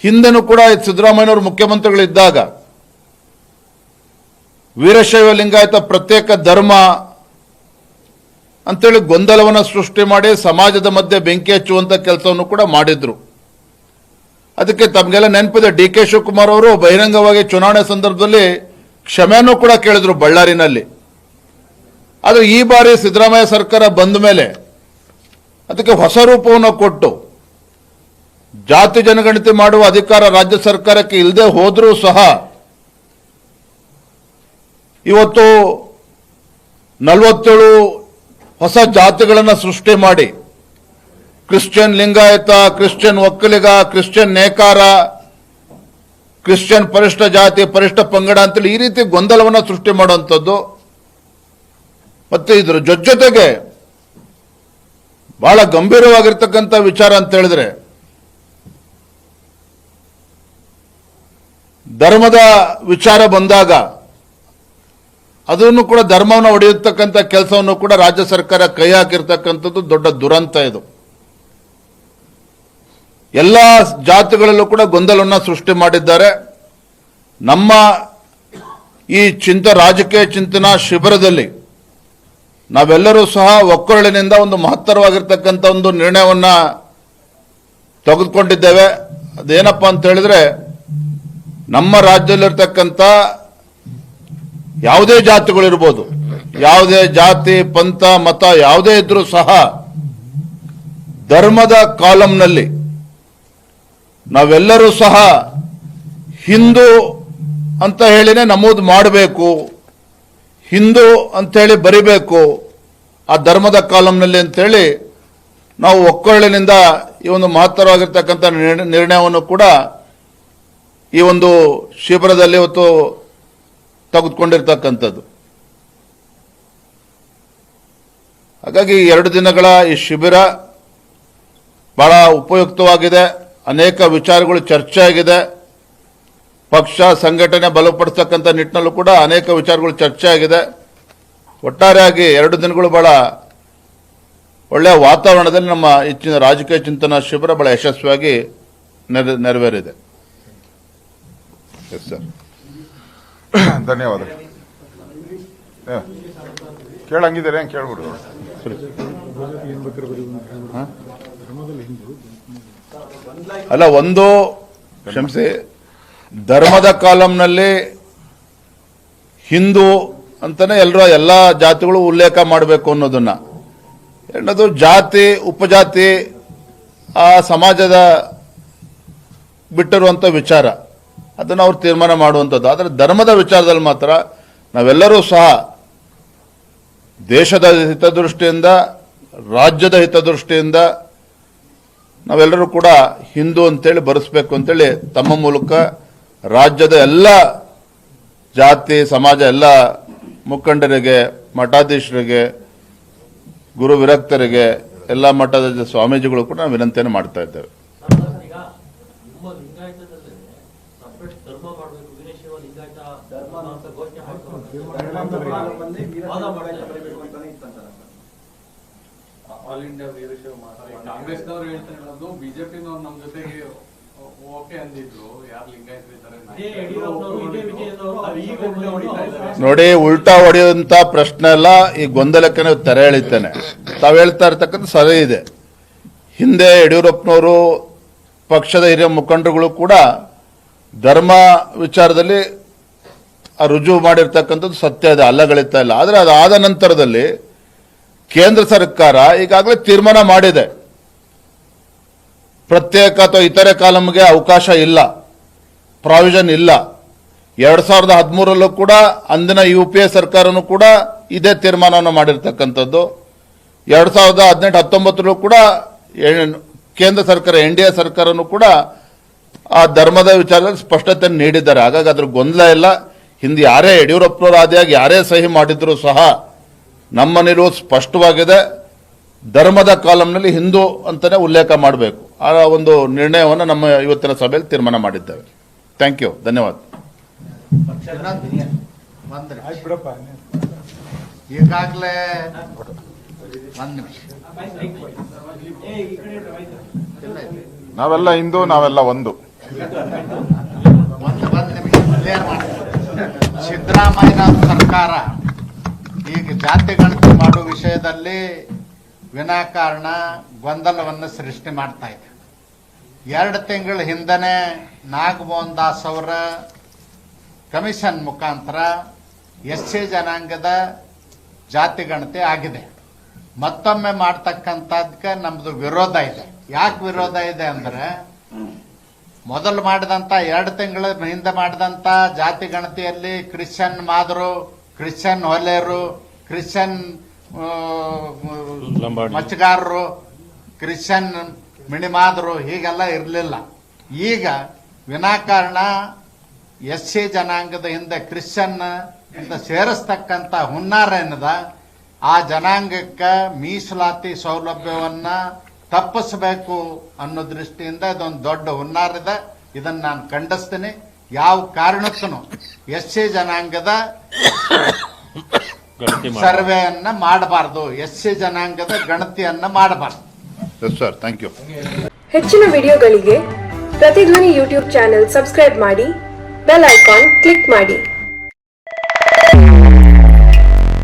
ಹಿಂದೆನೂ ಕೂಡ ಸಿದ್ದರಾಮಯ್ಯನವರು ಮುಖ್ಯಮಂತ್ರಿಗಳಿದ್ದಾಗ ವೀರಶೈವ ಲಿಂಗಾಯತ ಪ್ರತ್ಯೇಕ ಧರ್ಮ ಅಂತೇಳಿ ಗೊಂದಲವನ್ನು ಸೃಷ್ಟಿ ಮಾಡಿ ಸಮಾಜದ ಮಧ್ಯೆ ಬೆಂಕಿ ಹಚ್ಚುವಂತ ಕೆಲಸವನ್ನು ಕೂಡ ಮಾಡಿದ್ರು. ಅದಕ್ಕೆ ತಮಗೆಲ್ಲ ನೆನಪಿದೆ, ಡಿ ಕೆ ಶಿವಕುಮಾರ್ ಅವರು ಬಹಿರಂಗವಾಗಿ ಚುನಾವಣೆ ಸಂದರ್ಭದಲ್ಲಿ ಕ್ಷಮೆಯನ್ನು ಕೂಡ ಕೇಳಿದ್ರು ಬಳ್ಳಾರಿನಲ್ಲಿ. ಆದರೆ ಈ ಬಾರಿ ಸಿದ್ದರಾಮಯ್ಯ ಸರ್ಕಾರ ಬಂದ ಮೇಲೆ ಅದಕ್ಕೆ ಹೊಸ ರೂಪವನ್ನು ಕೊಟ್ಟು ಜಾತಿ ಜನಗಣತಿ ಮಾಡುವ ಅಧಿಕಾರ ರಾಜ್ಯ ಸರ್ಕಾರಕ್ಕೆ ಇಲ್ಲದೆ ಹೋದರೂ ಸಹ ಇವತ್ತು 47 ಹೊಸ ಜಾತಿಗಳನ್ನು ಸೃಷ್ಟಿ ಮಾಡಿ Christian Lingayat, Christian Vokkaliga, Christian ನೇಕಾರ, ಕ್ರಿಶ್ಚಿಯನ್ ಪರಿಷ್ಠ ಜಾತಿ, ಪರಿಷ್ಠ ಪಂಗಡ ಅಂತೇಳಿ ಈ ರೀತಿ ಗೊಂದಲವನ್ನು ಸೃಷ್ಟಿ ಮಾಡುವಂಥದ್ದು. ಮತ್ತೆ ಇದರ ಜೊತೆಗೆ ಬಹಳ ಗಂಭೀರವಾಗಿರ್ತಕ್ಕಂಥ ವಿಚಾರ ಅಂತ ಹೇಳಿದ್ರೆ ಧರ್ಮದ ವಿಚಾರ ಬಂದಾಗ ಅದನ್ನು ಕೂಡ ಧರ್ಮವನ್ನು ಒಡೆಯತಕ್ಕಂಥ ಕೆಲಸವನ್ನು ಕೂಡ ರಾಜ್ಯ ಸರ್ಕಾರ ಕೈ ಹಾಕಿರ್ತಕ್ಕಂಥದ್ದು ದೊಡ್ಡ ದುರಂತ. ಇದು ಎಲ್ಲ ಜಾತಿಗಳಲ್ಲೂ ಕೂಡ ಗೊಂದಲವನ್ನು ಸೃಷ್ಟಿ ಮಾಡಿದ್ದಾರೆ. ನಮ್ಮ ಈ ರಾಜಕೀಯ ಚಿಂತನಾ ಶಿಬಿರದಲ್ಲಿ ನಾವೆಲ್ಲರೂ ಸಹ ಒಕ್ಕೊರಳಿನಿಂದ ಒಂದು ಮಹತ್ತರವಾಗಿರ್ತಕ್ಕಂಥ ಒಂದು ನಿರ್ಣಯವನ್ನ ತೆಗೆದುಕೊಂಡಿದ್ದೇವೆ. ಅದೇನಪ್ಪ ಅಂತ ಹೇಳಿದ್ರೆ, ನಮ್ಮ ರಾಜ್ಯದಲ್ಲಿರ್ತಕ್ಕಂಥ ಯಾವುದೇ ಜಾತಿಗಳಿರ್ಬೋದು, ಯಾವುದೇ ಜಾತಿ ಪಂಥ ಮತ ಯಾವುದೇ ಇದ್ರೂ ಸಹ ಧರ್ಮದ ಕಾಲಂನಲ್ಲಿ ನಾವೆಲ್ಲರೂ ಸಹ ಹಿಂದೂ ಅಂತ ಹೇಳಿನೇ ನಮೂದು ಮಾಡಬೇಕು, ಹಿಂದೂ ಅಂತೇಳಿ ಬರಿಬೇಕು ಆ ಧರ್ಮದ ಕಾಲಂನಲ್ಲಿ ಅಂತೇಳಿ ನಾವು ಒಕ್ಕೊರಳಿನಿಂದ ಈ ಒಂದು ಮಹತ್ತರವಾಗಿರ್ತಕ್ಕಂಥ ನಿರ್ಣಯವನ್ನು ಕೂಡ ಈ ಒಂದು ಶಿಬಿರದಲ್ಲಿ ಇವತ್ತು ತೆಗೆದುಕೊಂಡಿರ್ತಕ್ಕಂಥದ್ದು. ಹಾಗಾಗಿ 2 ದಿನಗಳ ಈ ಶಿಬಿರ ಬಹಳ ಉಪಯುಕ್ತವಾಗಿದೆ. ಅನೇಕ ವಿಚಾರಗಳು ಚರ್ಚೆ ಆಗಿದೆ. ಪಕ್ಷ ಸಂಘಟನೆ ಬಲಪಡಿಸತಕ್ಕಂಥ ನಿಟ್ಟಿನಲ್ಲೂ ಕೂಡ ಅನೇಕ ವಿಚಾರಗಳು ಚರ್ಚೆ ಆಗಿದೆ. ಒಟ್ಟಾರೆಯಾಗಿ 2 ದಿನಗಳು ಬಹಳ ಒಳ್ಳೆಯ ವಾತಾವರಣದಲ್ಲಿ ನಮ್ಮ ಹೆಚ್ಚಿನ ರಾಜಕೀಯ ಚಿಂತನಾ ಶಿಬಿರ ಬಹಳ ಯಶಸ್ವಿಯಾಗಿ ನೆರವೇರಿದೆ. ಎಸ್ ಸರ್, ಧನ್ಯವಾದ. ಕೇಳಂಗಿದ್ದಾರೆ ಕೇಳ್ಬಿಡು. ಅಲ್ಲ, ಒಂದು ಕ್ಷಮಿಸಿ, ಧರ್ಮದ ಕಾಲಂನಲ್ಲಿ ಹಿಂದೂ ಅಂತಾನೆ ಎಲ್ಲ ಜಾತಿಗಳು ಉಲ್ಲೇಖ ಮಾಡಬೇಕು ಅನ್ನೋದನ್ನ. ಎರಡನೇದು ಜಾತಿ ಉಪಜಾತಿ ಆ ಸಮಾಜದ ಬಿಟ್ಟಿರುವಂತ ವಿಚಾರ, ಅದನ್ನು ಅವ್ರು ತೀರ್ಮಾನ ಮಾಡುವಂಥದ್ದು. ಆದರೆ ಧರ್ಮದ ವಿಚಾರದಲ್ಲಿ ಮಾತ್ರ ನಾವೆಲ್ಲರೂ ಸಹ ದೇಶದ ಹಿತದೃಷ್ಟಿಯಿಂದ, ರಾಜ್ಯದ ಹಿತದೃಷ್ಟಿಯಿಂದ ನಾವೆಲ್ಲರೂ ಕೂಡ ಹಿಂದೂ ಅಂತೇಳಿ ಬರೆಸಬೇಕು ಅಂತೇಳಿ ತಮ್ಮ ಮೂಲಕ ರಾಜ್ಯದ ಎಲ್ಲ ಜಾತಿ ಸಮಾಜ ಎಲ್ಲ ಮುಖಂಡರಿಗೆ, ಮಠಾಧೀಶರಿಗೆ, ಗುರು ವಿರಕ್ತರಿಗೆ, ಎಲ್ಲ ಮಠದ ಸ್ವಾಮೀಜಿಗಳು ಕೂಡ ನಾವು ವಿನಂತಿಯನ್ನು ಮಾಡ್ತಾ ಇದ್ದೇವೆ. ಆಲ್ ಇಂಡಿಯಾ ವೀರಶೈವ ಕಾಂಗ್ರೆಸ್ನವರು ಹೇಳ್ತಾ ಇರೋದು, ಬಿಜೆಪಿನವ್ರು ನಮ್ಮ ಜೊತೆಗೆ ಓಕೆ ಅಂದಿದ್ರು, ಯಾರು ಲಿಂಗಾಯತರಿದ್ದಾರೆ ನೋಡಿ, ಉಲ್ಟಾ ಹೊಡೆಯುವಂತ ಪ್ರಶ್ನೆ ಎಲ್ಲ ಈ ಗೊಂದಲಕ್ಕೆ ನಾವು ತೆರೆ ಎಳಿತೇನೆ. ತಾವು ಹೇಳ್ತಾ ಇರ್ತಕ್ಕಂಥ ಸರಿ ಇದೆ. ಹಿಂದೆ ಯಡಿಯೂರಪ್ಪನವರು ಪಕ್ಷದ ಹಿರಿಯ ಮುಖಂಡರುಗಳು ಕೂಡ ಧರ್ಮ ವಿಚಾರದಲ್ಲಿ ರುಜುವು ಮಾಡಿರ್ತಕ್ಕಂಥದ್ದು ಸತ್ಯ ಇದೆ, ಅಲ್ಲಗಳಿತಾ ಇಲ್ಲ. ಆದರೆ ಅದಾದ ನಂತರದಲ್ಲಿ ಕೇಂದ್ರ ಸರ್ಕಾರ ಈಗಾಗಲೇ ತೀರ್ಮಾನ ಮಾಡಿದೆ, ಪ್ರತ್ಯೇಕ ಅಥವಾ ಇತರೆ ಕಾಲಂಗೆ ಅವಕಾಶ ಇಲ್ಲ, ಪ್ರಾವಿಷನ್ ಇಲ್ಲ. 2013ರಲ್ಲೂ ಕೂಡ ಅಂದಿನ UPA ಸರ್ಕಾರನೂ ಕೂಡ ಇದೇ ತೀರ್ಮಾನವನ್ನು ಮಾಡಿರ್ತಕ್ಕಂಥದ್ದು. 2018-19ರಲ್ಲೂ ಕೂಡ ಕೇಂದ್ರ ಸರ್ಕಾರ NDA ಸರ್ಕಾರನೂ ಕೂಡ ಆ ಧರ್ಮದ ವಿಚಾರದಲ್ಲಿ ಸ್ಪಷ್ಟತೆ ನೀಡಿದ್ದಾರೆ. ಹಾಗಾಗಿ ಅದ್ರ ಗೊಂದಲ ಇಲ್ಲ. ಹಿಂದೆ ಯಾರೇ ಯಡಿಯೂರಪ್ಪನವರ ಆದಿಯಾಗಿ ಯಾರೇ ಸಹಿ ಮಾಡಿದ್ರು ಸಹ ನಮ್ಮ ನಿಲುವು ಸ್ಪಷ್ಟವಾಗಿದೆ. ಧರ್ಮದ ಕಾಲಂನಲ್ಲಿ ಹಿಂದೂ ಅಂತಾನೆ ಉಲ್ಲೇಖ ಮಾಡಬೇಕು. ಆ ಒಂದು ನಿರ್ಣಯವನ್ನು ನಮ್ಮ ಇವತ್ತಿನ ಸಭೆಯಲ್ಲಿ ತೀರ್ಮಾನ ಮಾಡಿದ್ದೇವೆ. ಥ್ಯಾಂಕ್ ಯು, ಧನ್ಯವಾದ. ಈಗಾಗಲೇ ನಾವೆಲ್ಲ ಹಿಂದೂ, ನಾವೆಲ್ಲ ಒಂದು. ಒಂದು ನಿಮಗೆ ಕ್ಲಿಯರ್ ಮಾಡಿ. ಸಿದ್ದರಾಮಯ್ಯ ಸರ್ಕಾರ ಈಗ ಜಾತಿ ಗಣತಿ ಮಾಡುವ ವಿಷಯದಲ್ಲಿ ವಿನಾಕಾರಣ ಗೊಂದಲವನ್ನು ಸೃಷ್ಟಿ ಮಾಡ್ತಾ ಇದೆ. 2 ತಿಂಗಳ ಹಿಂದನೆ ನಾಗಮೋಹನ್ ದಾಸ್ ಅವರ ಕಮಿಷನ್ ಮುಖಾಂತರ SC ಜನಾಂಗದ ಜಾತಿ ಗಣತಿ ಆಗಿದೆ. ಮತ್ತೊಮ್ಮೆ ಮಾಡ್ತಕ್ಕಂಥದ್ದಕ್ಕೆ ನಮ್ದು ವಿರೋಧ ಇದೆ. ಯಾಕೆ ವಿರೋಧ ಇದೆ ಅಂದ್ರೆ, ಮೊದಲು ಮಾಡಿದಂತ 2 ತಿಂಗಳ ಹಿಂದೆ ಮಾಡಿದಂತ ಜಾತಿ ಗಣತಿಯಲ್ಲಿ ಕ್ರಿಶ್ಚಿಯನ್ ಮಾದರು, ಕ್ರಿಶ್ಚಿಯನ್ ಹೊಲೆಯರು, ಕ್ರಿಶ್ಚಿಯನ್ ಮಚ್ಚಗಾರರು, ಕ್ರಿಶ್ಚಿಯನ್ ಮಿಣಿಮಾದರು ಹೀಗೆಲ್ಲ ಇರಲಿಲ್ಲ. ಈಗ ವಿನಾಕಾರಣ SC ಜನಾಂಗದ ಹಿಂದೆ ಕ್ರಿಶ್ಚಿಯನ್ ಇಂದ ಸೇರಿಸ್ತಕ್ಕಂಥ ಹುನ್ನಾರ ಏನದ, ಆ ಜನಾಂಗಕ್ಕೆ ಮೀಸಲಾತಿ ಸೌಲಭ್ಯವನ್ನ ತಪ್ಪಿಸಬೇಕು ಅನ್ನೋ ದೃಷ್ಟಿಯಿಂದ ಇದೊಂದು ದೊಡ್ಡ ಹುನ್ನಾರ ಇದೆ. ಇದನ್ನ ನಾನು ಖಂಡಿಸ್ತೀನಿ. ಯಾವ ಕಾರಣಕ್ಕೂ SC ಜನಾಂಗದ ಸರ್ವೆಯನ್ನ ಮಾಡಬಾರದು, SC ಜನಾಂಗದ ಗಣತಿಯನ್ನ ಮಾಡಬಾರದು. Yes sir, thank you. ಹೆಚ್ಚಿನ ವಿಡಿಯೋಗಳಿಗೆ ಪ್ರತಿಧ್ವನಿ ಯೂಟ್ಯೂಬ್ ಚಾನೆಲ್ ಸಬ್ಸ್ಕ್ರೈಬ್ ಮಾಡಿ, ಬೆಲ್ ಐಕಾನ್ ಕ್ಲಿಕ್ ಮಾಡಿ.